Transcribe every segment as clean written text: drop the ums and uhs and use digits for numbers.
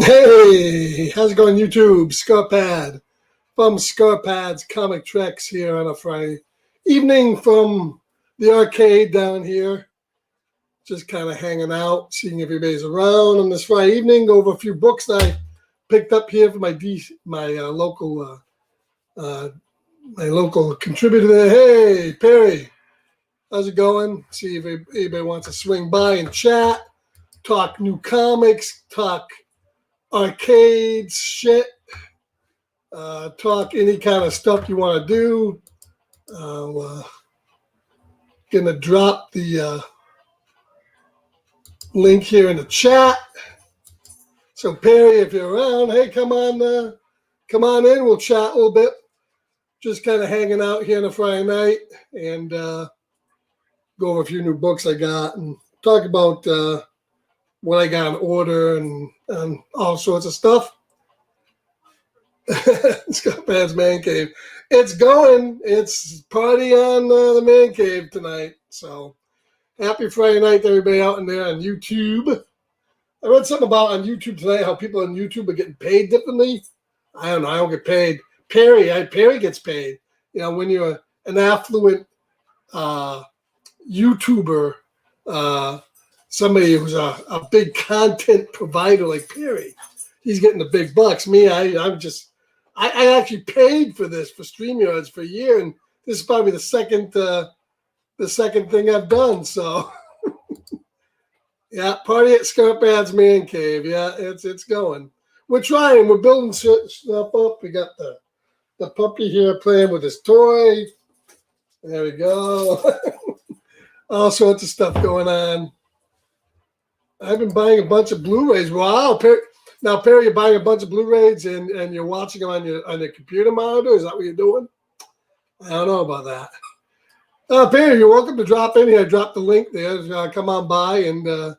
Hey, how's it going, YouTube? Scarpad from Scarpad's Comic Treks here on a Friday evening from the arcade down here. Just kind of hanging out, seeing if everybody's around on this Friday evening. Go over a few books that I picked up here for my local contributor there. Hey, Perry, how's it going? See if anybody wants to swing by and chat, talk new comics, talk arcades, shit, talk any kind of stuff you want to do. Gonna drop the link here in the chat. So Perry, if you're around, hey, come on in. We'll chat a little bit. Just kind of hanging out here on a Friday night and go over a few new books I got and talk about what I got in order and all sorts of stuff. Scarpad's Man Cave. It's going. It's party on the Man Cave tonight. So happy Friday night to everybody out in there on YouTube. I read something about on YouTube tonight how people on YouTube are getting paid differently. I don't know. I don't get paid. Perry gets paid. You know, when you're an affluent YouTuber, somebody who's a big content provider like Perry, he's getting the big bucks. Me, I actually paid for this for StreamYards for a year, and this is probably the second thing I've done. So, yeah, party at Scarpad's Man Cave. Yeah, it's going. We're trying. We're building stuff up. We got the puppy here playing with his toy. There we go. All sorts of stuff going on. I've been buying a bunch of Blu-rays. Wow, Perry. Now, Perry, you're buying a bunch of Blu-rays and you're watching them on your computer monitor? Is that what you're doing? I don't know about that. Perry, you're welcome to drop in here. I dropped the link there. Come on by and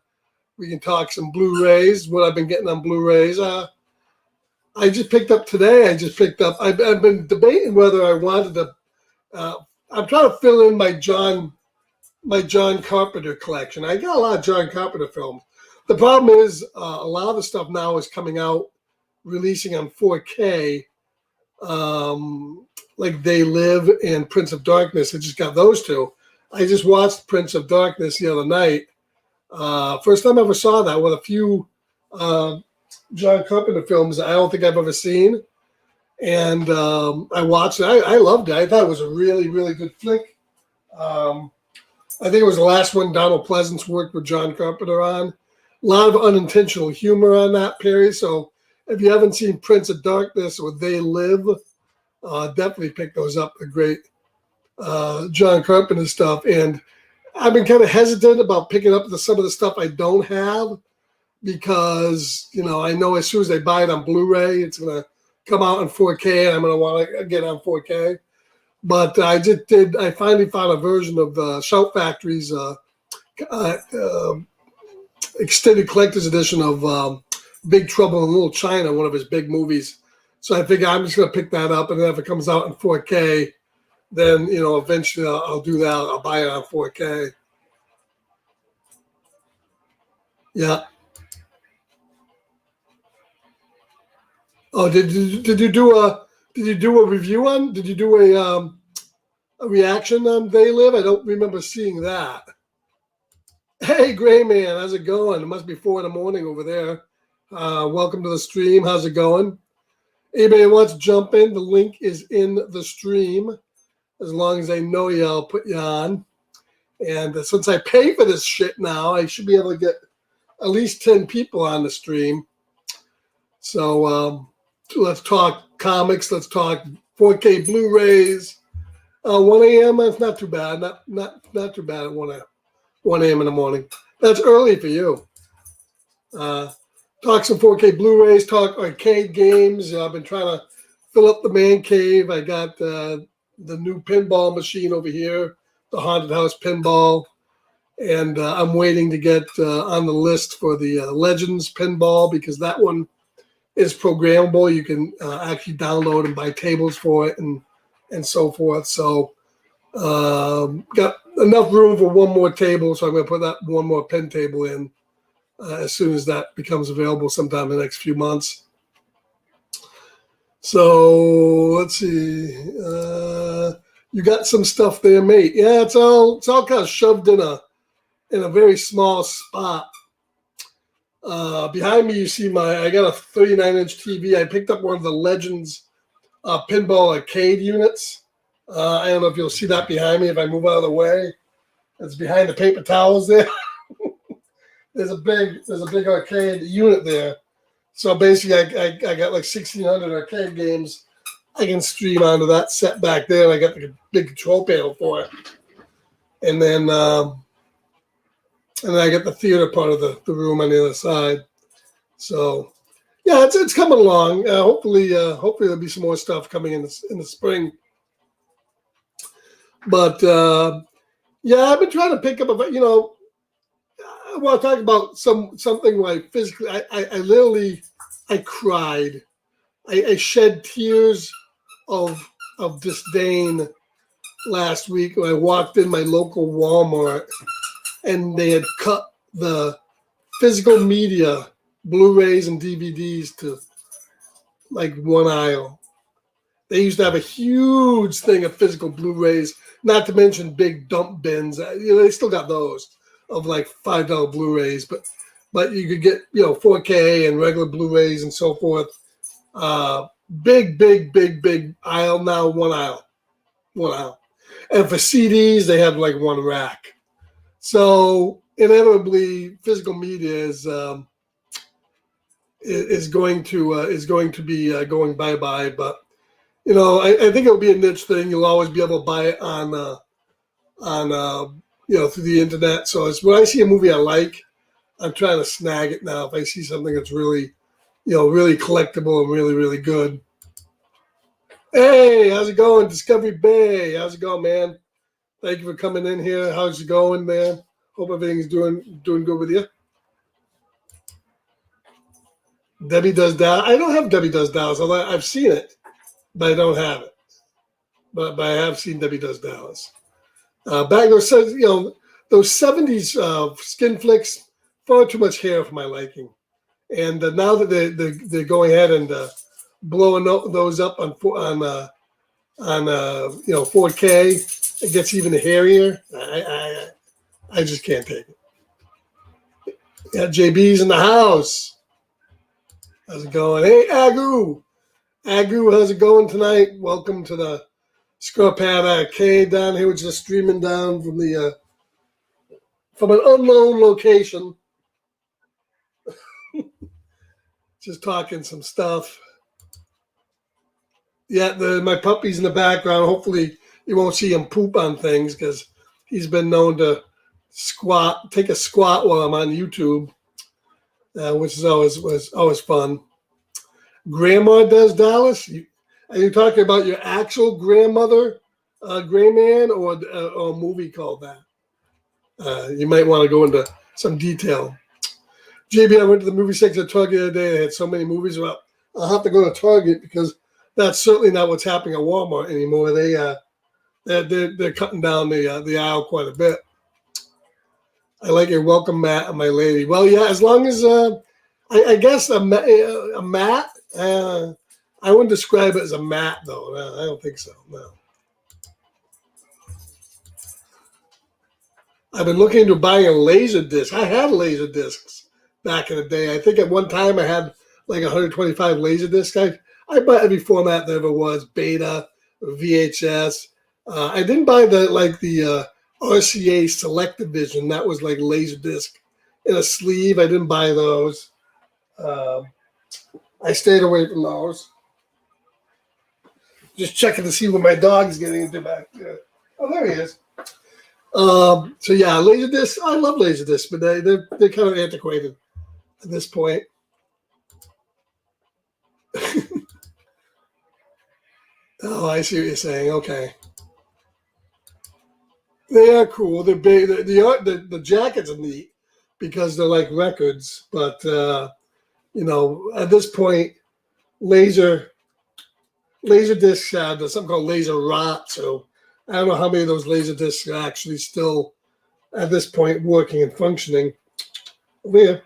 we can talk some Blu-rays, what I've been getting on Blu-rays. I just picked up today. I've been debating whether I wanted to. I'm trying to fill in my John Carpenter collection. I got a lot of John Carpenter films. The problem is a lot of the stuff now is coming out, releasing on 4K, like They Live and Prince of Darkness. I just got those two. I just watched Prince of Darkness the other night. First time I ever saw that with a few John Carpenter films I don't think I've ever seen. And I watched it. I loved it. I thought it was a really, really good flick. I think it was the last one Donald Pleasance worked with John Carpenter on. A lot of unintentional humor on that, Perry. So if you haven't seen Prince of Darkness or They Live, definitely pick those up. The great John Carpenter stuff. And I've been kind of hesitant about picking up some of the stuff I don't have because, you know, I know as soon as I buy it on Blu-ray, it's going to come out in 4K and I'm going to want to get on 4K. But I finally found a version of Shout Factory's extended collector's edition of Big Trouble in Little China, one of his big movies. So I figure I'm just going to pick that up, and then if it comes out in 4K, then, you know, eventually I'll do that. I'll buy it on 4K. Yeah. Oh, did you do a review on? Did you do a reaction on They Live? I don't remember seeing that. Hey, Gray Man, how's it going? It must be 4 a.m. over there. Welcome to the stream. How's it going? Anybody wants to jump in? The link is in the stream. As long as I know you, I'll put you on. And since I pay for this shit now, I should be able to get at least 10 people on the stream. So let's talk comics. Let's talk 4K Blu-rays. 1 a.m. That's not too bad. Not too bad at 1 a.m. in the morning. That's early for you. Talk some 4K Blu-rays, talk arcade games. I've been trying to fill up the man cave. I got the new pinball machine over here, the Haunted House pinball. And I'm waiting to get on the list for the Legends pinball because that one is programmable. You can actually download and buy tables for it and so forth. So got enough room for one more table, so I'm going to put that one more pin table in. as soon as that becomes available sometime in the next few months. So let's see. You got some stuff there, mate. Yeah, it's all kind of shoved in a very small spot. Behind me, you see I got a 39-inch TV. I picked up one of the Legends pinball arcade units. I don't know if you'll see that behind me if I move out of the way. It's behind the paper towels there. There's a big arcade unit there. So basically, I got like 1,600 arcade games I can stream onto that set back there. I got the big control panel for it, and then I got the theater part of the room on the other side. So yeah, it's coming along. Hopefully there'll be some more stuff coming in the spring. But yeah, I've been trying to pick up I want to talk about something like physically. I literally cried. I shed tears of disdain last week when I walked in my local Walmart and they had cut the physical media, Blu-rays and DVDs to like one aisle. They used to have a huge thing of physical Blu-rays, not to mention big dump bins. They still got those of like $5 Blu-rays, but you could get 4K and regular Blu-rays and so forth. Big aisle now, one aisle. And for CDs, they have like one rack. So inevitably, physical media is going to be going bye-bye. But I think it'll be a niche thing. You'll always be able to buy it on through the internet. So it's when I see a movie I like, I'm trying to snag it now. If I see something that's really, really collectible and really, really good. Hey, how's it going, Discovery Bay? How's it going, man? Thank you for coming in here. How's it going, man? Hope everything's doing good with you. Debbie Does Dallas. I don't have Debbie Does Dallas. I've seen it, but I don't have it. But I have seen Debbie Does Dallas. Back those 70s skin flicks, far too much hair for my liking. And now that they're going ahead and blowing those up on 4K, it gets even hairier. I just can't take it. Yeah, JB's in the house. How's it going? Hey, Agu, how's it going tonight? Welcome to the Scarpad Arcade down here. We're just streaming down from an unknown location. Just talking some stuff. Yeah, my puppy's in the background. Hopefully you won't see him poop on things because he's been known to take a squat while I'm on YouTube, which is always fun. Grandma Does Dallas? Are you talking about your actual grandmother, Gray Man, or a movie called that? You might want to go into some detail. JB, I went to the movie section at Target the other day. They had so many movies. Well, I'll have to go to Target because that's certainly not what's happening at Walmart anymore. They're cutting down the aisle quite a bit. I like your welcome mat, my lady. Well, yeah, as long as I guess a mat. I wouldn't describe it as a mat, though. No, I don't think so. No. I've been looking into buying a laser disc. I had laser discs back in the day. I think at one time I had like 125 laser discs. I bought every format there ever was: Beta, VHS. I didn't buy the RCA Select Division. That was like laser disc in a sleeve. I didn't buy those. I stayed away from those. Just checking to see what my dog's getting into back there. Oh, there he is. So yeah, laser discs. I love laser discs, but they're kind of antiquated at this point. Oh, I see what you're saying. Okay, they are cool. They're big. The jackets are neat because they're like records. But at this point, laser discs have something called laser rot. So I don't know how many of those laser discs are actually still at this point working and functioning. Over here.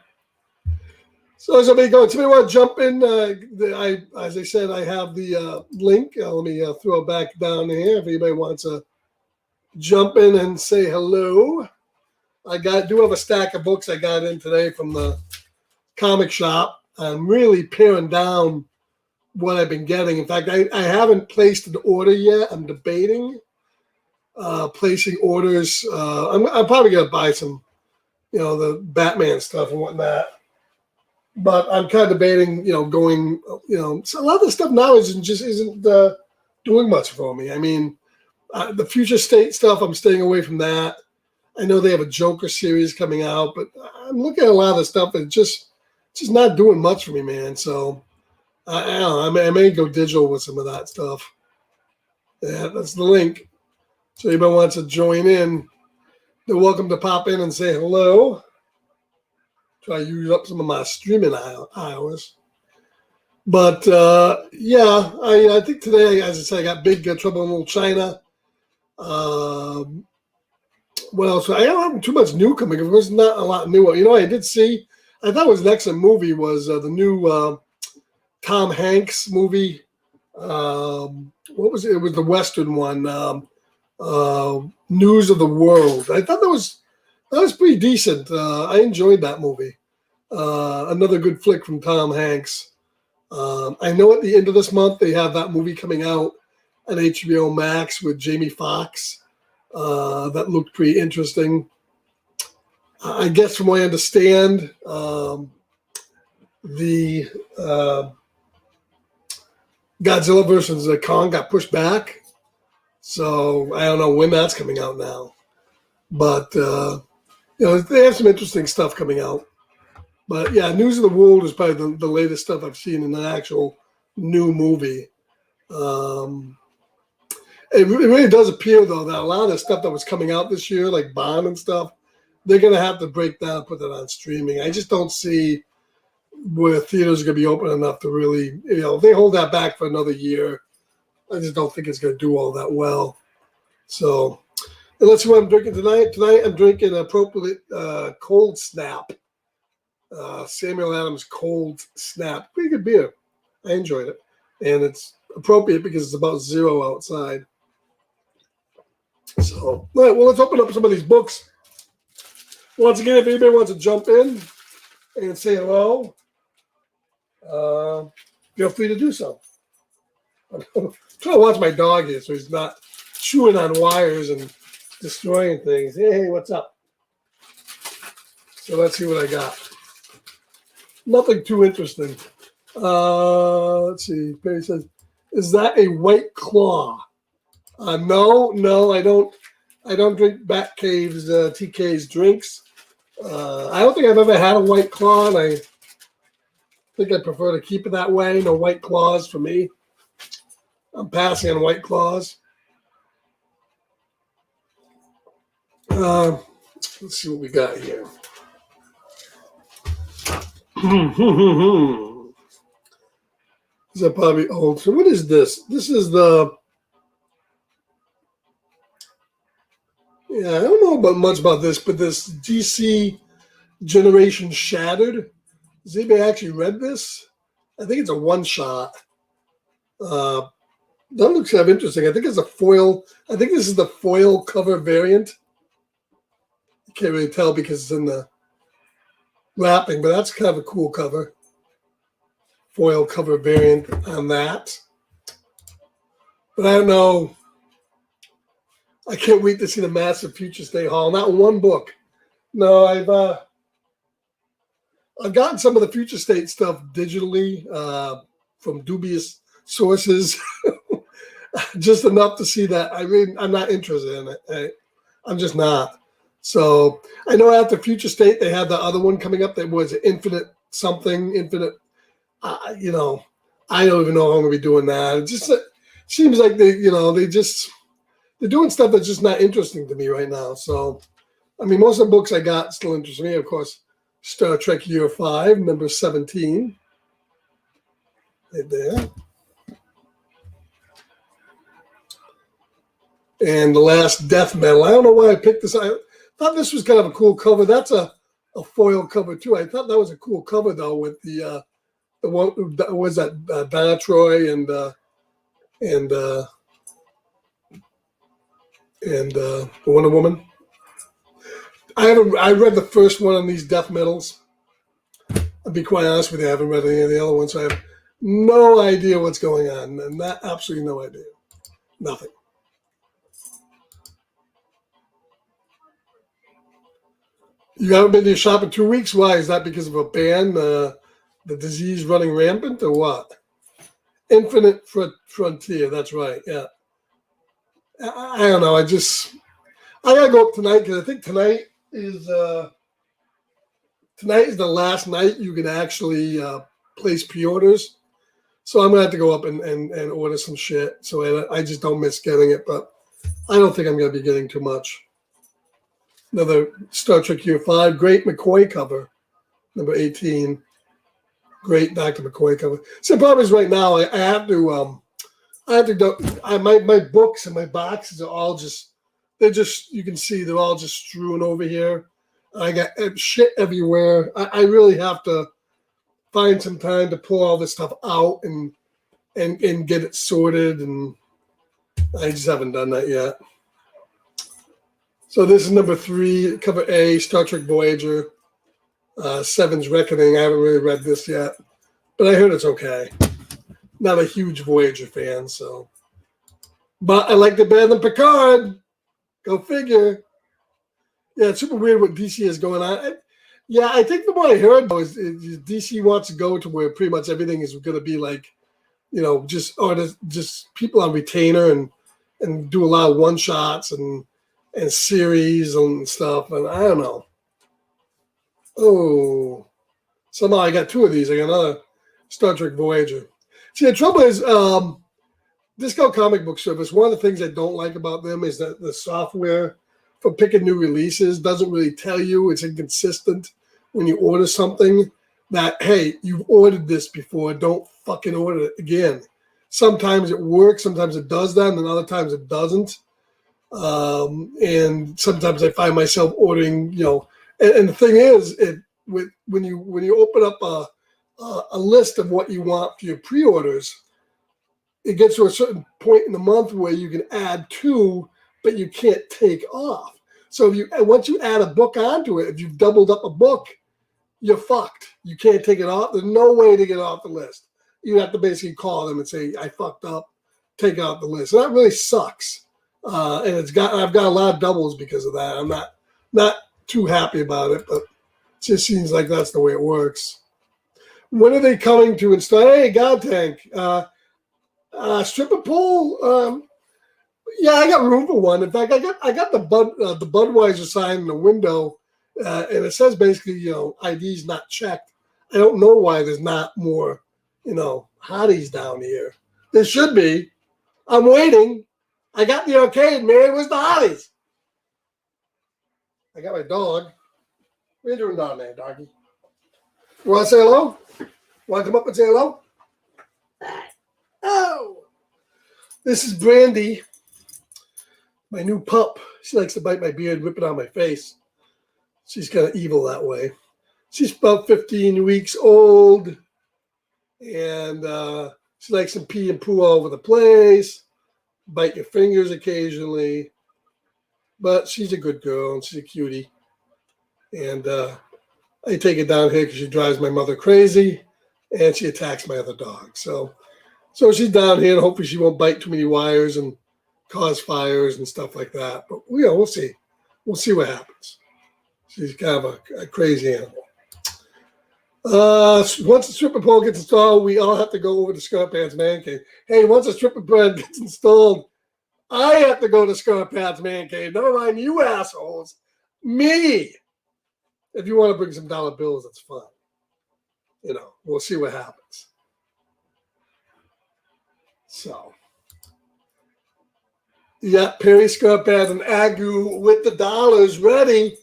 So as somebody want to jump in, as I said, I have the link. Let me throw it back down here. If anybody wants to jump in and say hello, do have a stack of books I got in today from the comic shop. I'm really paring down what I've been getting. In fact, I haven't placed an order yet. I'm debating placing orders. I'm probably gonna buy some, the Batman stuff and whatnot. But I'm kind of debating, going, so a lot of the stuff now isn't doing much for me. I mean, the Future State stuff, I'm staying away from that. I know they have a Joker series coming out, but I'm looking at a lot of the stuff and just not doing much for me, man. So I don't know. I may go digital with some of that stuff. Yeah, that's the link. So anybody wants to join in, they're welcome to pop in and say hello. Try to use up some of my streaming hours. But, yeah, I think today, as I said, I got Big Trouble in Little China. What else? I don't have too much new coming. There's not a lot new. I did see, I thought it was an excellent movie, was the new Tom Hanks movie. What was it? It was the Western one, News of the World. I thought that was pretty decent. I enjoyed that movie. Another good flick from Tom Hanks. I know at the end of this month they have that movie coming out on HBO Max with Jamie Foxx. That looked pretty interesting. I guess from what I understand, the Godzilla versus Kong got pushed back. So I don't know when that's coming out now. But, they have some interesting stuff coming out. But, yeah, News of the World is probably the latest stuff I've seen in an actual new movie. It really does appear, though, that a lot of the stuff that was coming out this year, like Bond and stuff, they're going to have to break down and put that on streaming. I just don't see where theaters are going to be open enough to really, if they hold that back for another year, I just don't think it's going to do all that well. So, and let's see what I'm drinking tonight. Tonight I'm drinking appropriate Cold Snap. Samuel Adams Cold Snap. Pretty good beer. I enjoyed it. And it's appropriate because it's about 0 outside. So, all right, well, let's open up some of these books. Once again, if anybody wants to jump in and say hello, feel free to do so. I'm trying to watch my dog here so he's not chewing on wires and destroying things. Hey, what's up? So let's see what I got. Nothing too interesting. Let's see. Perry says, is that a White Claw? No, I don't. I don't drink Batcave's TK's drinks. I don't think I've ever had a White Claw, and I think I prefer to keep it that way. No White Claws for me. I'm passing on White Claws. Let's see what we got here. These are probably old. So what is this? This is the... Yeah, I don't know much about this, but this DC Generation Shattered. Has anybody actually read this? I think it's a one-shot. That looks kind of interesting. I think it's a foil. I think this is the foil cover variant. You can't really tell because it's in the wrapping, but that's kind of a cool cover. Foil cover variant on that. But I don't know. I can't wait to see the massive Future State haul. Not one book. No, I've gotten some of the Future State stuff digitally from dubious sources. Just enough to see that. I mean, I'm not interested in it. I'm just not. So I know after Future State, they had the other one coming up that was Infinite something, Infinite. I don't even know how I'm going to be doing that. It just seems like they're doing stuff that's just not interesting to me right now. So, I mean, most of the books I got still interest me. Of course, Star Trek Year 5, number 17. Right there. And The Last Death Metal. I don't know why I picked this. I thought this was kind of a cool cover. That's a a foil cover too. I thought that was a cool cover though, with the one was that Donna Troy and Wonder Woman. I read the first one on these death metals. I'll be quite honest with you, I haven't read any of the other ones, so I have no idea what's going on. And not absolutely no idea. Nothing. You haven't been to your shop in 2 weeks? Why? Is that because of a ban? The disease running rampant or what? Infinite Frontier, that's right, yeah. I don't know. I gotta go up tonight because I think tonight is the last night you can actually place pre-orders. So I'm gonna have to go up and order some shit. So I just don't miss getting it, but I don't think I'm gonna be getting too much. Another Star Trek Year 5, great McCoy cover, number 18. Great Dr. McCoy cover. So the problem is right now I have to go. My books and my boxes are all you can see they're all just strewn over here. I got shit everywhere. I really have to find some time to pull all this stuff out and get it sorted, and I just haven't done that yet. So this is number 3, cover A, Star Trek Voyager, Seven's Reckoning. I haven't really read this yet, but I heard it's okay. Not a huge Voyager fan, so. But I liked it better than Picard. Go figure. Yeah, it's super weird what DC is going on. I think the more I heard though is DC wants to go to where pretty much everything is going to be like, just people on retainer and do a lot of one shots and series and stuff. And I don't know. Oh, somehow I got 2 of these. I got another Star Trek Voyager. See, the trouble is, Discount Comic Book Service, one of the things I don't like about them is that the software for picking new releases doesn't really tell you. It's inconsistent when you order something that, hey, you've ordered this before, don't fucking order it again. Sometimes it works, sometimes it does that, and other times it doesn't. And sometimes I find myself ordering, and the thing is, when you open up a list of what you want for your pre-orders, it gets to a certain point in the month where you can add to, but you can't take off. So once you add a book onto it, if you've doubled up a book, you're fucked. You can't take it off. There's no way to get it off the list. You have to basically call them and say, I fucked up, take it off the list. And that really sucks. And I've got a lot of doubles because of that. I'm not too happy about it, but it just seems like that's the way it works. When are they coming to install? Hey, God Tank. Stripper pole? Yeah, I got room for one. In fact, I got the Budweiser sign in the window, and it says basically, ID's not checked. I don't know why there's not more, hotties down here. There should be. I'm waiting. I got the arcade, man. Where's the hotties? I got my dog. What are you doing down there, doggy? You want to say hello? Want to come up and say hello? Oh! This is Brandy, my new pup. She likes to bite my beard, rip it on my face. She's kind of evil that way. She's about 15 weeks old, and she likes to pee and poo all over the place, bite your fingers occasionally, but she's a good girl, and she's a cutie. And I take her down here because she drives my mother crazy, and she attacks my other dog. So she's down here, and hopefully she won't bite too many wires and cause fires and stuff like that. But we'll see. We'll see what happens. She's kind of a crazy animal. Once the stripper pole gets installed, we all have to go over to ScarPants Man Cave. Hey, once the stripper pole gets installed, I have to go to ScarPants Man Cave. Never mind you assholes. Me. If you want to bring some dollar bills, that's fine. We'll see what happens. So, yeah, Perry Scarpad and Agu with the dollars ready.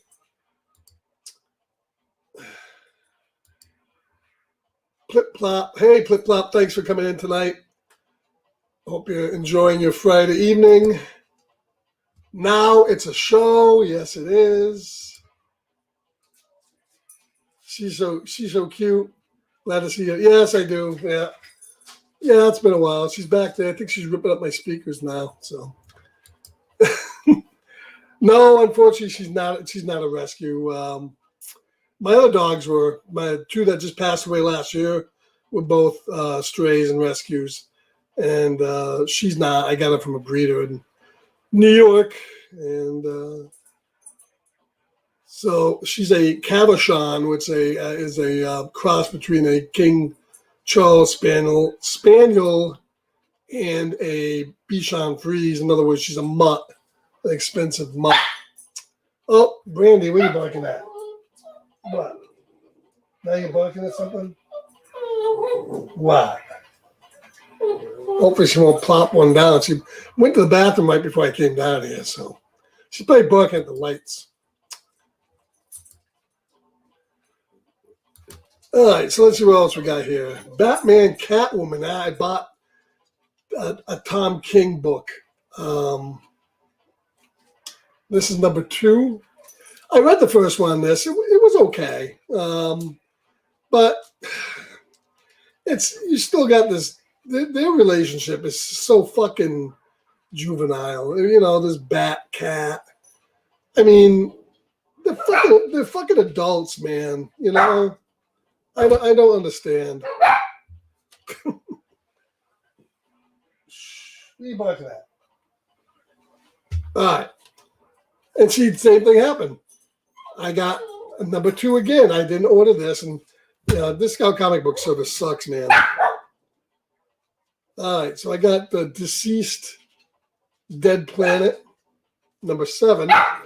Plip Plop. Hey, Plip Plop, thanks for coming in tonight. Hope you're enjoying your Friday evening. Now it's a show. Yes, it is. she's so cute. Glad to see her. Yes, I do. Yeah. Yeah, it's been a while. She's back there. I think she's ripping up my speakers now. So no, unfortunately, she's not. She's not a rescue. My other dogs were my two that just passed away last year. Were both strays and rescues, and she's not. I got her from a breeder in New York, and so she's a Cavachon, which is a cross between a King Charles Spaniel and a Bichon Frise. In other words, she's a mutt, an expensive mutt. Oh, Brandy, what are you barking at? What? Now you're barking at something? Why? Hopefully she won't plop one down. She went to the bathroom right before I came down here, so she's probably barking at the lights. All right, so let's see what else we got here. Batman Catwoman. I bought a Tom King book. This is number 2. I read the first one on this. It was okay. But you still got this, their relationship is so fucking juvenile. You know, this bat cat. I mean, they're fucking adults, man. You know? I don't understand. What are you barking at? All right. And see, same thing happened. I got number 2 again. I didn't order this, and discount comic book service sucks, man. All right, so I got the Deceased Dead Planet, number 7. I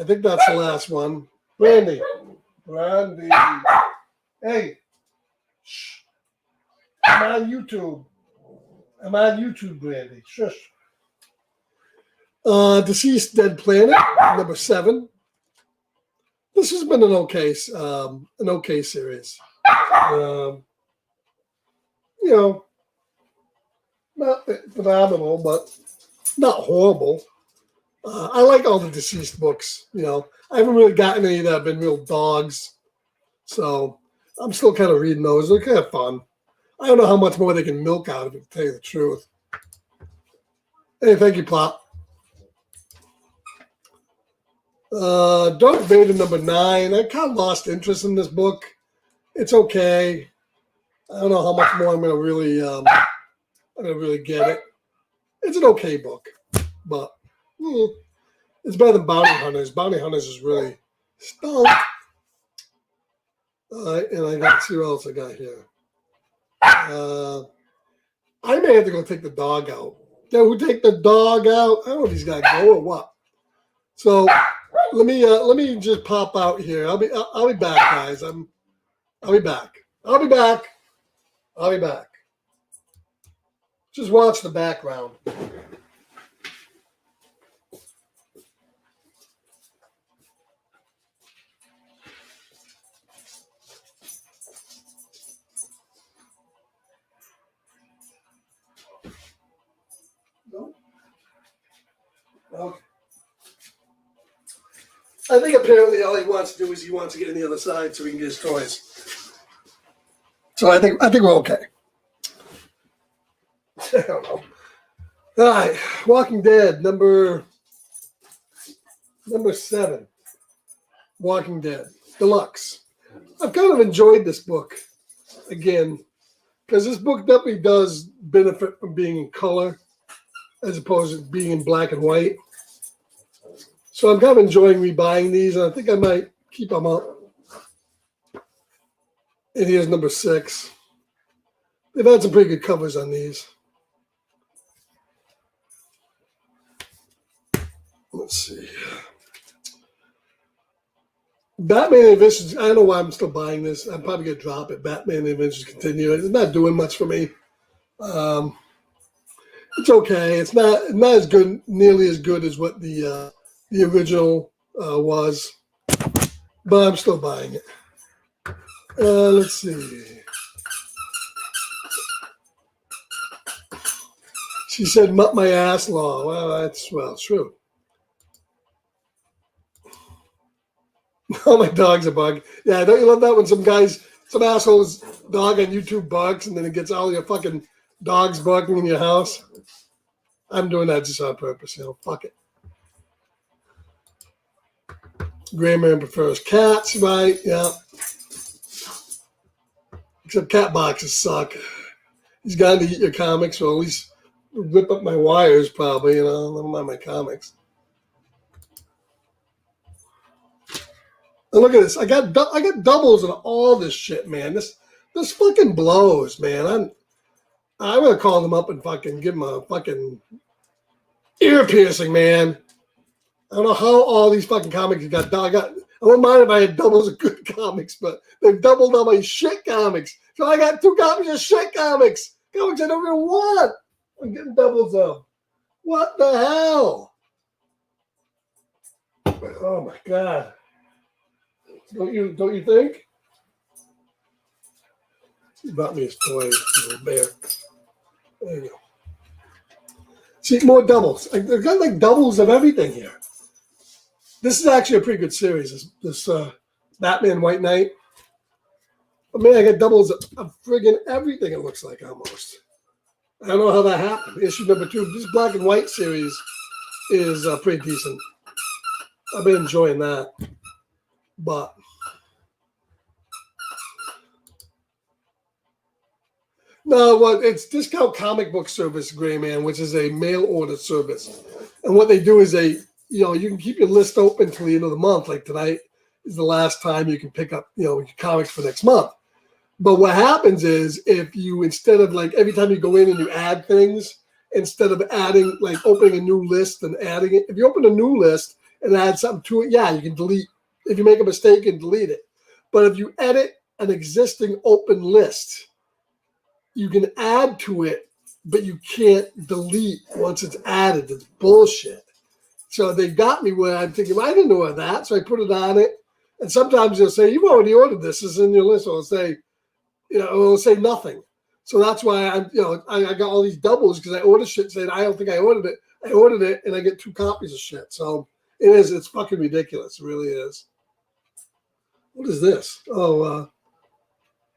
think that's the last one. Brandy. Hey. Shh. I'm on YouTube, Brandy. Shush. Deceased Dead Planet, number 7. This has been an okay series. Not phenomenal, but not horrible. I like all the Deceased books. I haven't really gotten any that have been real dogs, so I'm still kind of reading those. They're kind of fun. I don't know how much more they can milk out of it, to tell you the truth. Hey, thank you, Plop. Darth Vader number 9. I kind of lost interest in this book. It's okay. I don't know how much more I'm gonna really get it. It's an okay book, but it's better than Bounty Hunters. Bounty Hunters is really stunk. All right, and I got to see what else I got here. I may have to go take the dog out. Yeah, who take the dog out? I don't know if he's got to go or what. So let me just pop out here. I'll be back, guys. I'll be back. Just watch the background. No? Okay. I think apparently all he wants to do is he wants to get on the other side so he can get his toys. So I think we're okay. I don't know. All right, Walking Dead, number 7. Walking Dead Deluxe. I've kind of enjoyed this book again because this book definitely does benefit from being in color as opposed to being in black and white. So I'm kind of enjoying rebuying these, and I think I might keep them up. And here's number 6. They've had some pretty good covers on these. Let's see. Batman Adventures. I don't know why I'm still buying this. I'm probably going to drop it. Batman Adventures Continue. It's not doing much for me. It's okay. It's not as good, nearly as good as what the original was, but I'm still buying it. Let's see. She said, "Mutt my ass law." Well, that's true. Oh, my dog's a bug. Yeah, don't you love that when some asshole's dog on YouTube barks and then it gets all your fucking dogs barking in your house? I'm doing that just on purpose, fuck it. Grandman prefers cats, right? Yeah. Except cat boxes suck. He's gone to eat your comics, or at least rip up my wires, probably, never mind my comics. And look at this. I got doubles of all this shit, man. This fucking blows, man. I'm gonna call them up and fucking give them a fucking ear piercing, man. I don't know how all these fucking comics got. I wouldn't mind if I had doubles of good comics, but they've doubled on my shit comics. So I got 2 copies of shit comics. Comics I don't even want. I'm getting doubles of. What the hell? Oh my god. Don't you think? He brought me his toy, little bear. There you go. See, more doubles. They've got like doubles of everything here. This is actually a pretty good series. This Batman White Knight. But man, I got doubles of friggin' everything. It looks like almost. I don't know how that happened. Issue number 2. This black and white series is pretty decent. I've been enjoying that, but no, well, it's Discount Comic Book Service, Gray Man, which is a mail order service. And what they do is you can keep your list open till the end of the month. Like tonight is the last time you can pick up, your comics for next month. But what happens is if you, instead of like every time you go in and you add things, instead of adding, like opening a new list and adding it, if you open a new list and add something to it, yeah, you can delete. If you make a mistake, you can delete it. But if you edit an existing open list, you can add to it, but you can't delete once it's added. It's bullshit. So they got me where I'm thinking, I didn't know that, so I put it on it. And sometimes they'll say, you've already ordered this. This is in your list. Or it'll say nothing. So that's why I got all these doubles because I ordered shit saying, I don't think I ordered it. I ordered it and I get 2 copies of shit. So it's fucking ridiculous. It really is. What is this? Oh,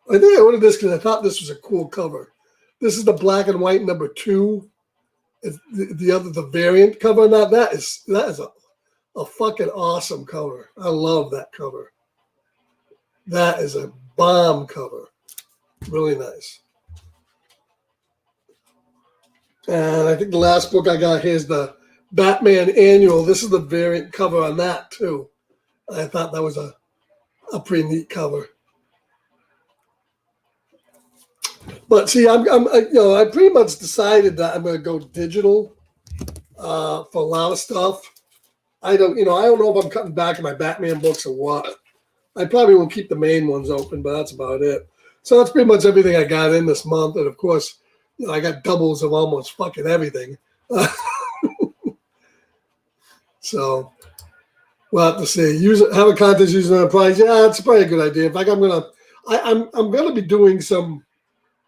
I think I ordered this because I thought this was a cool cover. This is the black and white number 2. It's the variant cover. Now that is a fucking awesome cover. I love that cover. That is a bomb cover. Really nice. And I think the last book I got here is the Batman Annual. This is the variant cover on that too. I thought that was a pretty neat cover. But see, I pretty much decided that I'm going to go digital for a lot of stuff. I don't know if I'm cutting back on my Batman books or what. I probably will keep the main ones open, but that's about it. So that's pretty much everything I got in this month. And of course, I got doubles of almost fucking everything. So we'll have to see. Have a contest using a prize. Yeah, it's probably a good idea. In fact, I'm gonna be doing some.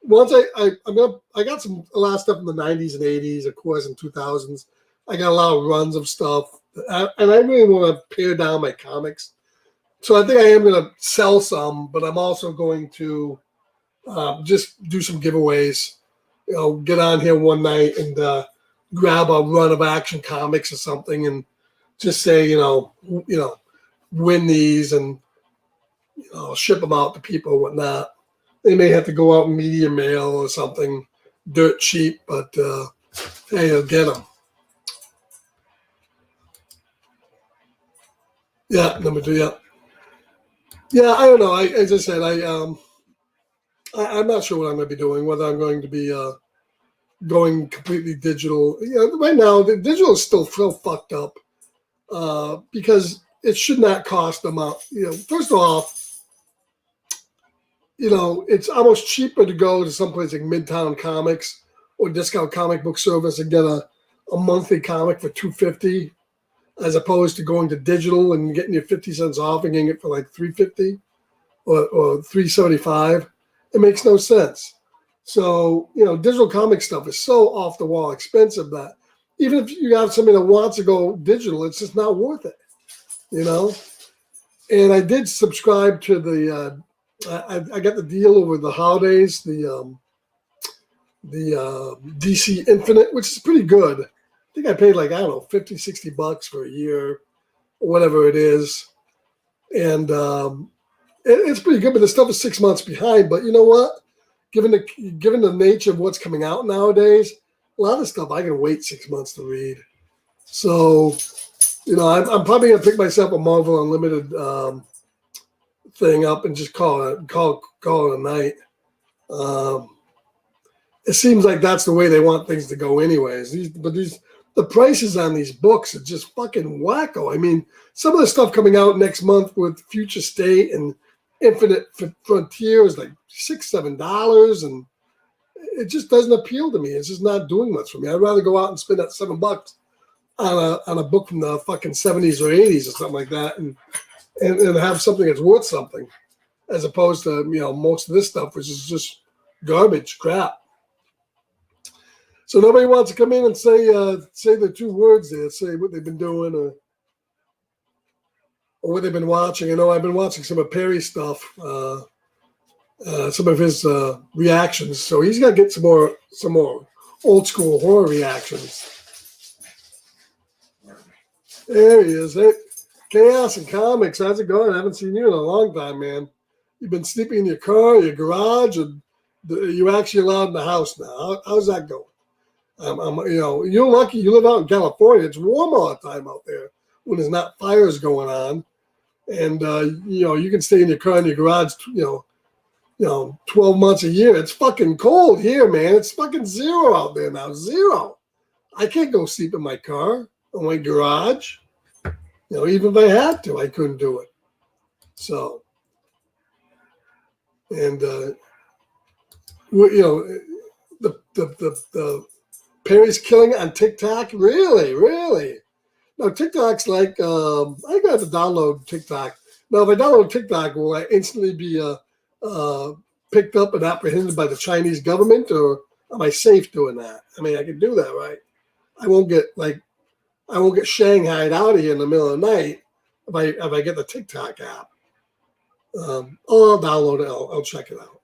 Once I got a lot of stuff in the 90s and 80s, of course, and 2000s. I got a lot of runs of stuff, and I really want to pare down my comics. So I think I am going to sell some, but I'm also going to just do some giveaways. Get on here one night and grab a run of Action Comics or something, and just say, win these and ship them out to people and whatnot. They may have to go out in media mail or something dirt cheap, but hey, you'll get them. Yeah, number 2, yeah. Yeah, I don't know. As I said, I'm not sure what I'm going to be doing, whether I'm going to be going completely digital. Right now, the digital is still fucked up because it should not cost them out. First of all, it's almost cheaper to go to someplace like Midtown Comics or Discount Comic Book Service and get a monthly comic for $2.50, as opposed to going to digital and getting your 50 cents off and getting it for like $3.50 or $3.75. It makes no sense. So, digital comic stuff is so off the wall expensive that even if you have somebody that wants to go digital, it's just not worth it, And I did subscribe to the. I got the deal over the holidays. The DC Infinite, which is pretty good. I think I paid like, I don't know, 50, $60 for a year or whatever it is. And it's pretty good, but the stuff is 6 months behind. But you know what? Given the nature of what's coming out nowadays, a lot of stuff I can wait 6 months to read. So, I'm probably going to pick myself a Marvel Unlimited thing up and just call it a night. It seems like that's the way they want things to go anyways. The prices on these books are just fucking wacko. I mean, some of the stuff coming out next month with Future State and Infinite Frontier is like $6, $7, and it just doesn't appeal to me. It's just not doing much for me. I'd rather go out and spend that $7 on a book from the fucking 70s or 80s or something like that, and have something that's worth something, as opposed to most of this stuff, which is just garbage crap. So nobody wants to come in and say the two words there, say what they've been doing or what they've been watching. I know I've been watching some of Perry's stuff, some of his reactions. So he's got to get some more old school horror reactions. There he is. Hey, Chaos and Comics. How's it going? I haven't seen you in a long time, man. You've been sleeping in your car, your garage, and you're actually allowed in the house now. How's that going? You're lucky you live out in California. It's warm all the time out there when there's not fires going on. And, you can stay in your car in your garage, 12 months a year. It's fucking cold here, man. It's fucking zero out there now. Zero. I can't go sleep in my car or my garage. Even if I had to, I couldn't do it. So, and, the Perry's killing it on TikTok. Really? No, TikTok's like, I got to download TikTok. Now, if I download TikTok, will I instantly be picked up and apprehended by the Chinese government, or am I safe doing that? I mean, I can do that, right? I won't get shanghaied out of here in the middle of the night if I get the TikTok app. I'll download it. I'll check it out.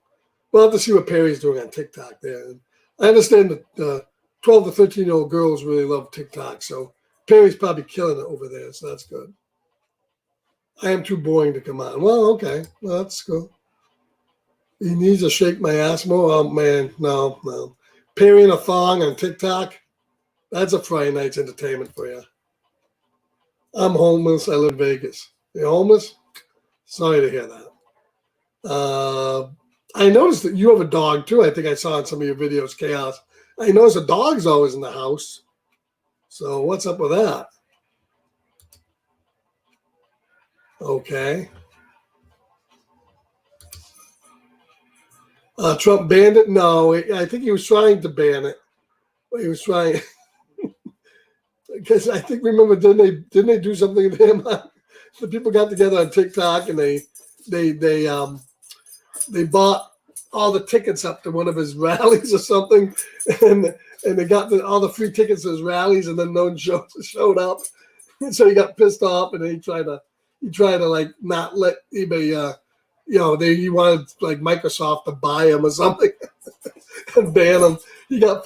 We'll have to see what Perry's doing on TikTok there. I understand that 12 to 13-year-old girls really love TikTok, so Perry's probably killing it over there, so that's good. I am too boring to come on. Well, okay. Well, that's cool. He needs to shake my ass more. Oh, man, no. Perry in a thong on TikTok, that's a Friday night's entertainment for you. I'm homeless. I live in Vegas. You're homeless? Sorry to hear that. I noticed that you have a dog, too. I think I saw in some of your videos, Chaos. I noticed the dog's always in the house. So what's up with that? Okay. Trump banned it? No, I think he was trying to ban it. He was trying, because I think, remember, didn't they do something to him? The people got together on TikTok and they bought all the tickets up to one of his rallies or something, and they got all the free tickets to his rallies, and then no one showed up, and so he got pissed off, and then he tried to like not let anybody, he wanted like Microsoft to buy him or something and ban him. He got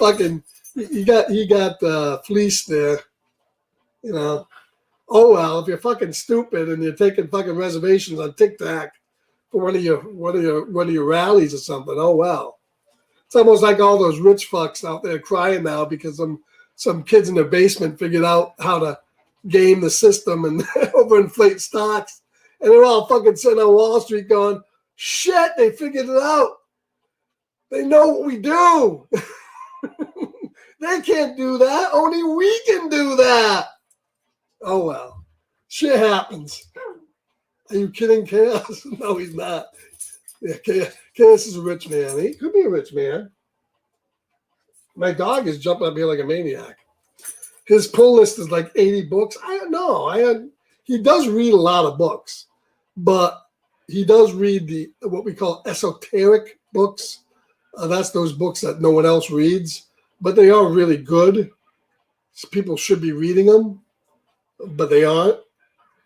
fleeced there, Oh well, if you're fucking stupid and you're taking fucking reservations on TikTok for one of your rallies or something, oh well. It's almost like all those rich fucks out there crying now because some kids in their basement figured out how to game the system and overinflate stocks, and they're all fucking sitting on Wall Street going, "Shit, they figured it out. They know what we do. They can't do that. Only we can do that." Oh well, shit happens. Are you kidding, Chaos? No, he's not. Yeah, Chaos is a rich man. He could be a rich man. My dog is jumping up here like a maniac. His pull list is like 80 books. I don't know. He does read a lot of books, but he does read what we call esoteric books. That's those books that no one else reads, but they are really good. People should be reading them, but they aren't.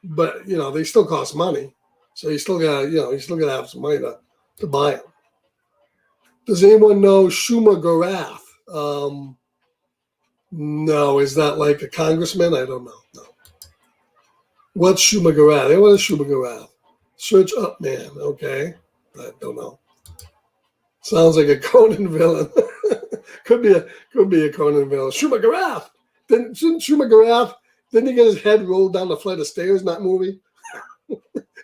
But, they still cost money. So you still got to have some money to buy them. Does anyone know Shuma Gorath? No, is that like a congressman? I don't know. No. What's Shuma Gorath? What is Shuma Gorath? Search up, man. Okay, I don't know. Sounds like a Conan villain. could be a Conan villain. Shuma Gorath. Didn't Shuma Gorath? Didn't he get his head rolled down the flight of stairs in that movie?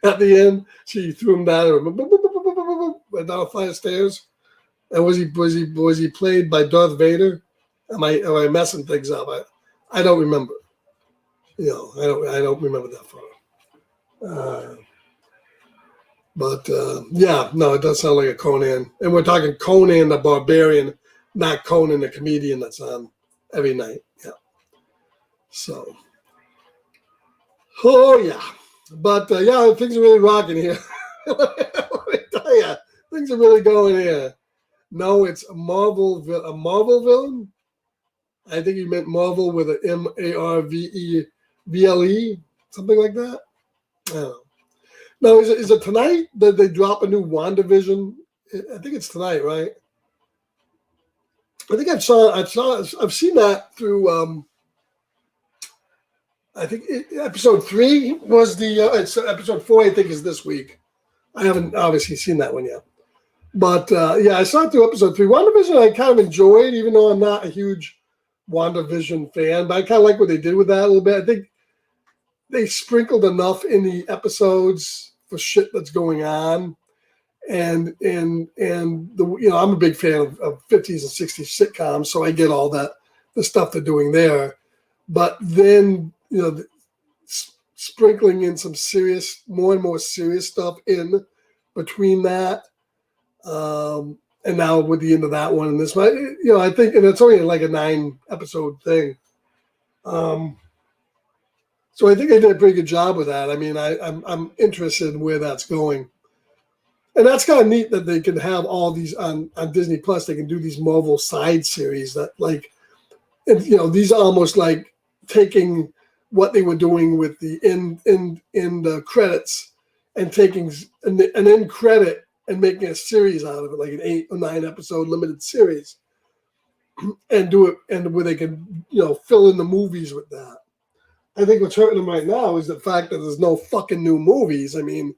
At the end, she threw him down down a flight of stairs. And was he played by Darth Vader? Am I messing things up? I don't remember. I don't remember that far. But yeah, no, it does sound like a Conan. And we're talking Conan the Barbarian, not Conan the comedian that's on every night. Yeah. So, oh yeah. But yeah, things are really rocking here. Let me tell you, things are really going here. No, it's a Marvel villain. I think you meant Marvel with an Marvele, something like that. I don't know. No, is it tonight that they drop a new WandaVision? I think it's tonight, right? I think I've seen that through. I think episode 3 was it's episode 4. I think is this week. I haven't obviously seen that one yet, but yeah, I saw it through episode 3. WandaVision I kind of enjoyed, even though I'm not a huge WandaVision fan, but I kind of like what they did with that a little bit. I think they sprinkled enough in the episodes for shit that's going on, and I'm a big fan of 50s and 60s sitcoms, so I get all that the stuff they're doing there, but then sprinkling in some more and more serious stuff in between that, and now with the end of that one and this one, I think, and it's only like a 9-episode thing. So I think they did a pretty good job with that. I mean, I'm interested in where that's going. And that's kind of neat that they can have all these on Disney Plus. They can do these Marvel side series that these are almost like taking what they were doing with the in the credits and taking an end credit and making a series out of it, like an 8 or 9 episode limited series, and do it, and where they can fill in the movies with that. I think what's hurting them right now is the fact that there's no fucking new movies. I mean,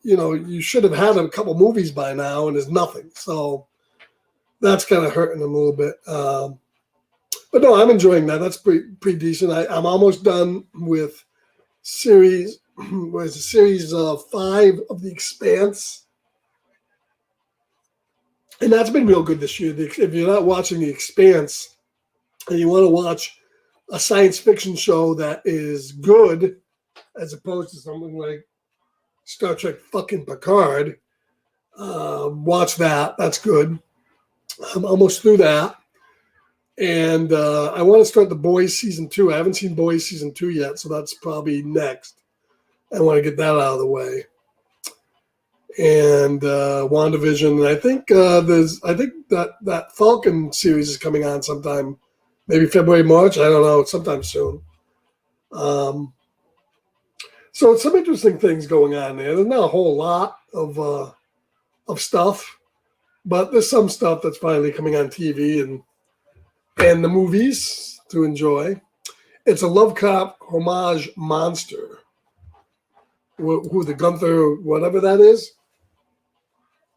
you should have had a couple movies by now, and there's nothing. So that's kind of hurting them a little bit. But no, I'm enjoying that. That's pretty decent. I'm almost done with series 5 of The Expanse. And that's been real good this year. If you're not watching The Expanse and you want to watch a science fiction show that is good, as opposed to something like Star Trek fucking Picard, watch that. That's good. I'm almost through that. And I want to start The Boys Season 2. I haven't seen Boys Season 2 yet, so that's probably next. I want to get that out of the way. And WandaVision. And I think that Falcon series is coming on sometime. Maybe February, March. I don't know. Sometime soon. So it's some interesting things going on there. There's not a whole lot of stuff, but there's some stuff that's finally coming on TV and the movies to enjoy. It's a Lovecraft homage monster. Who the Gunther, whatever that is.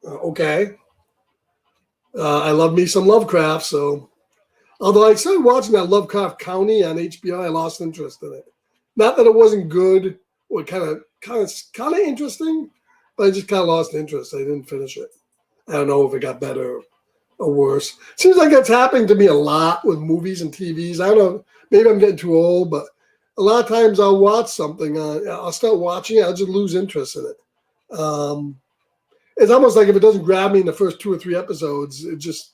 Okay. I love me some Lovecraft, so. Although I started watching that Lovecraft Country on HBO, I lost interest in it. Not that it wasn't good or kind of interesting, but I just kind of lost interest. I didn't finish it. I don't know if it got better or worse. Seems like it's happening to me a lot with movies and TVs. I don't know. Maybe I'm getting too old, but a lot of times I'll watch something. I'll start watching it. I'll just lose interest in it. It's almost like if it doesn't grab me in the first 2 or 3 episodes, it just,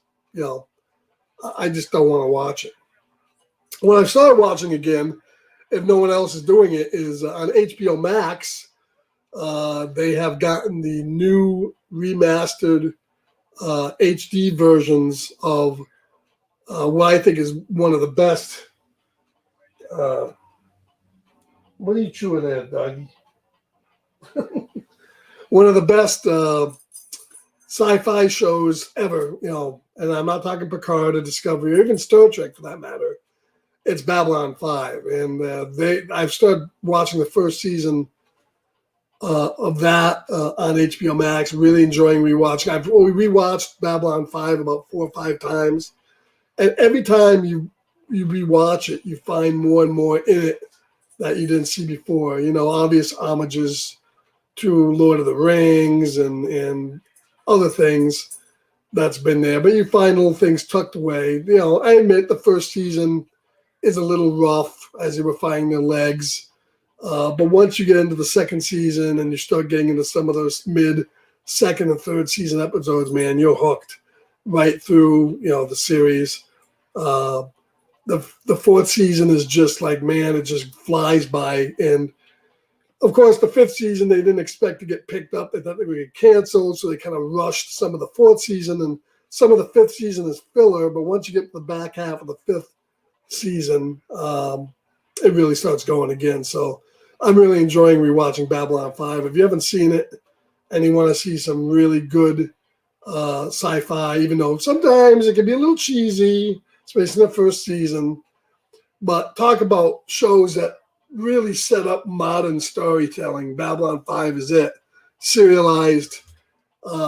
I just don't want to watch it. When I started watching again, if no one else is doing it, is on HBO Max. They have gotten the new remastered HD versions of what I think is one of the best. What are you chewing at, doggy? one of the best sci-fi shows ever, and I'm not talking Picard or Discovery or even Star Trek for that matter. It's Babylon 5, and I've started watching the first season of that on HBO Max. Really enjoying rewatching. I've only rewatched Babylon 5 about 4 or 5 times, and every time you rewatch it, you find more and more in it that you didn't see before. Obvious homages to Lord of the Rings and other things that's been there, but you find little things tucked away. I admit the first season is a little rough as they were finding their legs. But once you get into the second season and you start getting into some of those mid-second and third season episodes, man, you're hooked right through, the series. The fourth season is just like, man, it just flies by. And, of course, the fifth season, they didn't expect to get picked up. They thought they would get canceled, so they kind of rushed some of the fourth season. And some of the fifth season is filler, but once you get to the back half of the fifth season, it really starts going again. So I'm really enjoying rewatching Babylon 5. If you haven't seen it and you want to see some really good sci-fi, even though sometimes it can be a little cheesy, especially in the first season, but talk about shows that really set up modern storytelling. Babylon 5 is it. Serialized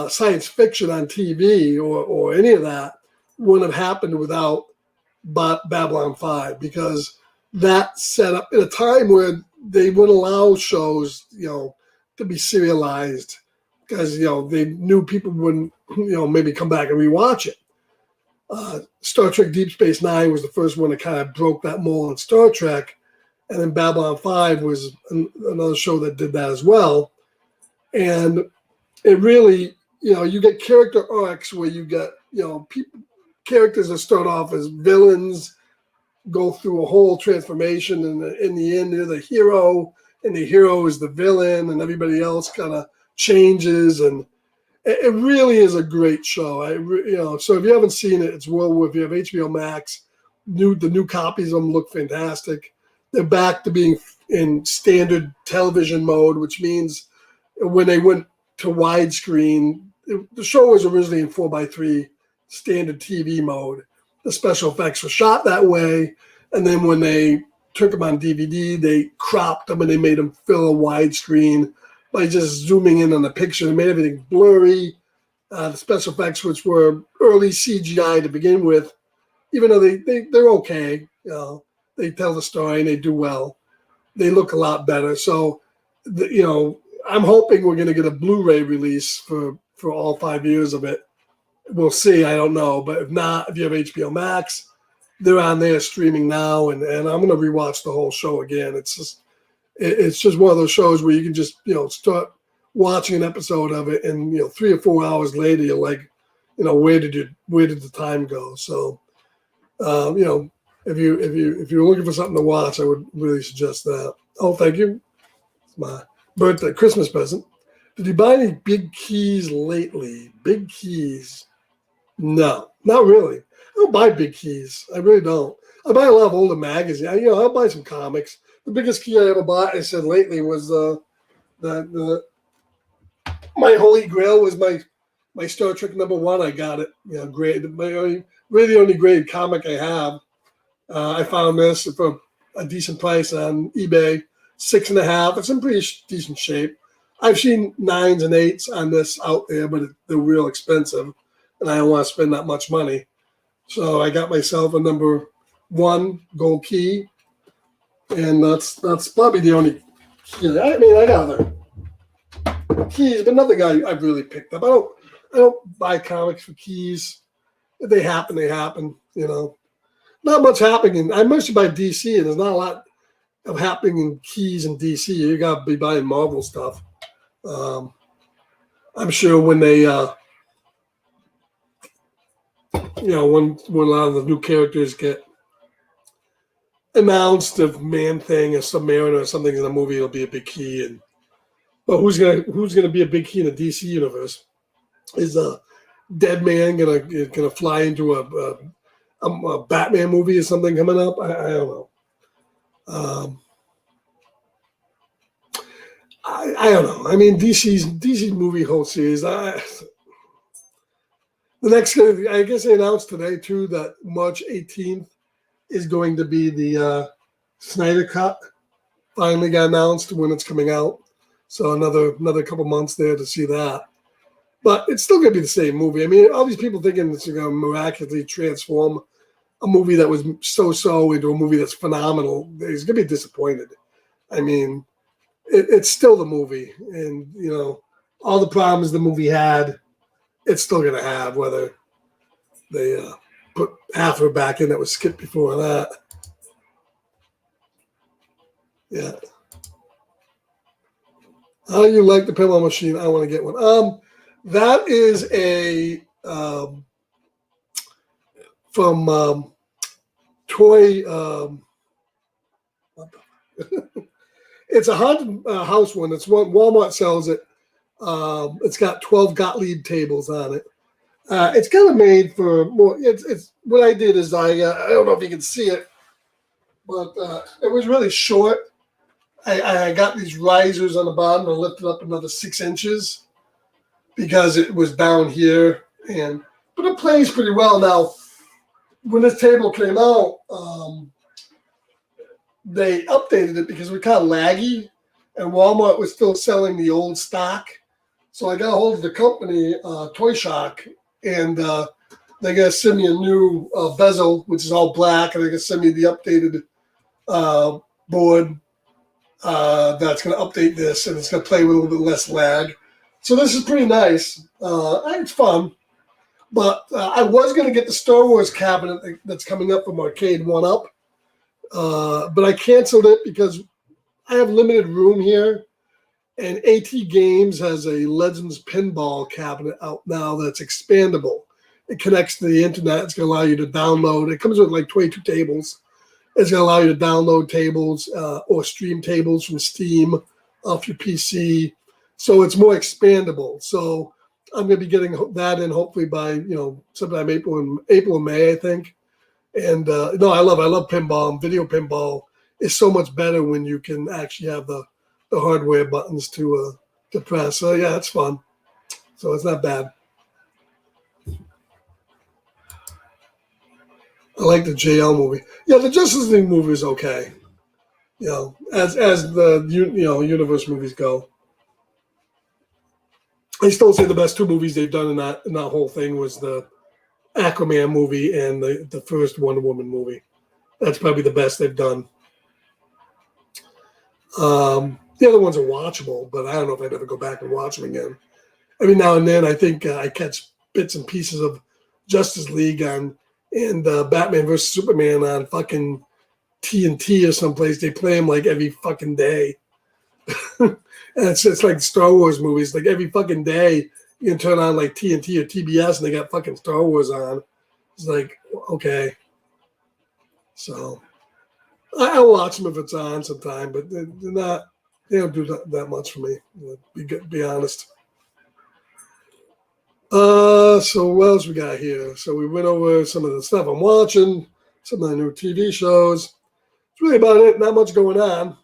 science fiction on TV or any of that wouldn't have happened without Babylon 5, because that set up in a time where they wouldn't allow shows, to be serialized because, they knew people wouldn't, maybe come back and rewatch it. Star Trek Deep Space Nine was the first one that kind of broke that mold in Star Trek. And then Babylon 5 was another show that did that as well. And it really, you get character arcs where you get, characters that start off as villains, go through a whole transformation, and in the end, they're the hero, and the hero is the villain, and everybody else kind of changes. And it really is a great show. So if you haven't seen it, it's well worth. If you have HBO Max, the new copies of them look fantastic. They're back to being in standard television mode, which means when they went to widescreen, the show was originally in 4:3 standard TV mode. The special effects were shot that way, and then when they took them on DVD, they cropped them and they made them fill a widescreen by just zooming in on the picture. They made everything blurry. The special effects, which were early CGI to begin with, even though they're okay, they tell the story and they do well, they look a lot better. So, I'm hoping we're going to get a Blu-ray release for all 5 years of it. We'll see. I don't know. But if not, if you have HBO Max, they're on there streaming now. And I'm going to rewatch the whole show again. It's just one of those shows where you can just, start watching an episode of it. And, 3 or 4 hours later, you're like, where did the time go? So, if you're looking for something to watch, I would really suggest that. Oh, thank you. It's my birthday, Christmas present. Did you buy any big keys lately? Big keys? No, not really. I don't buy big keys. I really don't. I buy a lot of older magazines. I'll buy some comics. The biggest key I ever bought, I said lately, was my holy grail was my Star Trek #1. I got it. Grade. Really the only graded comic I have. I found this for a decent price on eBay, 6.5. It's in pretty decent shape. I've seen 9s and 8s on this out there, but they're real expensive, and I don't want to spend that much money. So I got myself a #1 gold key, and that's probably the only key. I mean, I got other keys, but nothing I've really picked up. I don't buy comics for keys. If they happen, they happen. Not much happening. I mostly buy DC, and there's not a lot of happening in keys in DC. You got to be buying Marvel stuff. I'm sure when they, when a lot of the new characters get announced, of Man-Thing or Submariner or something in the movie, it'll be a big key. But who's gonna be a big key in the DC universe? Is a dead man gonna fly into a Batman movie or something coming up? I don't know. I don't know. I mean, DC movie whole series. The next, I guess they announced today too that March 18th is going to be the Snyder Cut. Finally got announced when it's coming out. So another couple months there to see that. But it's still going to be the same movie. I mean, all these people thinking it's going to miraculously transform a movie that was so-so into a movie that's phenomenal. He's going to be disappointed. I mean, it's still the movie. And, you know, all the problems the movie had, it's still going to have, whether they put half of it back in that was skipped before that. Yeah. How do you like the pinball machine? I want to get one. That is a from Toy. It's a haunted house one. It's one Walmart sells it. It's got 12 Gottlieb tables on it. It's kind of made for more. It's what I did is I don't know if you can see it, but it was really short. I got these risers on the bottom and lifted up another 6 inches because it was down here, but it plays pretty well. Now, when this table came out, they updated it because we're kind of laggy, and Walmart was still selling the old stock. So I got a hold of the company, Toy Shock, and they're going to send me a new bezel, which is all black, and they're going to send me the updated board that's going to update this, and it's going to play with a little bit less lag. So this is pretty nice. It's fun. But I was going to get the Star Wars cabinet that's coming up from Arcade 1-Up. But I canceled it because I have limited room here. And AT Games has a Legends pinball cabinet out now that's expandable. It connects to the internet. It's going to allow you to download. It comes with like 22 tables. It's going to allow you to download tables or stream tables from Steam off your PC. So it's more expandable. So I'm going to be getting that in hopefully by, sometime April and May, I think. And no, I love pinball. And video pinball is so much better when you can actually have the hardware buttons to press. So yeah, it's fun. So it's not bad. I like the JL movie. Yeah, the Justice League movie is okay. As the universe movies go. I still say the best 2 movies they've done in that whole thing was the Aquaman movie and the first Wonder Woman movie. That's probably the best they've done. The other ones are watchable, but I don't know if I'd ever go back and watch them again. Every now and then, I think I catch bits and pieces of Justice League and Batman vs. Superman on fucking TNT or someplace. They play them like every fucking day. And it's like Star Wars movies. Like every fucking day, you can turn on like TNT or TBS and they got fucking Star Wars on. It's like, okay. So I'll watch them if it's on sometime, but they're not. They don't do that much for me. Be honest. So what else we got here? So we went over some of the stuff I'm watching, some of the new TV shows. That's really about it. Not much going on.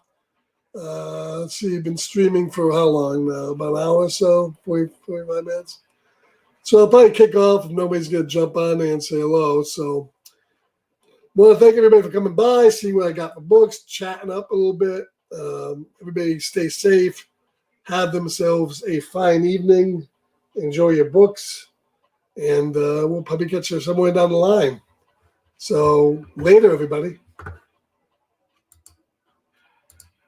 Let's see, been streaming for how long now? About an hour or so, 45 minutes. So I'll probably kick off if nobody's going to jump on there and say hello. So I want to thank everybody for coming by, see what I got for books, chatting up a little bit. Everybody stay safe. Have themselves a fine evening. Enjoy your books. And we'll probably catch you somewhere down the line. So later, everybody.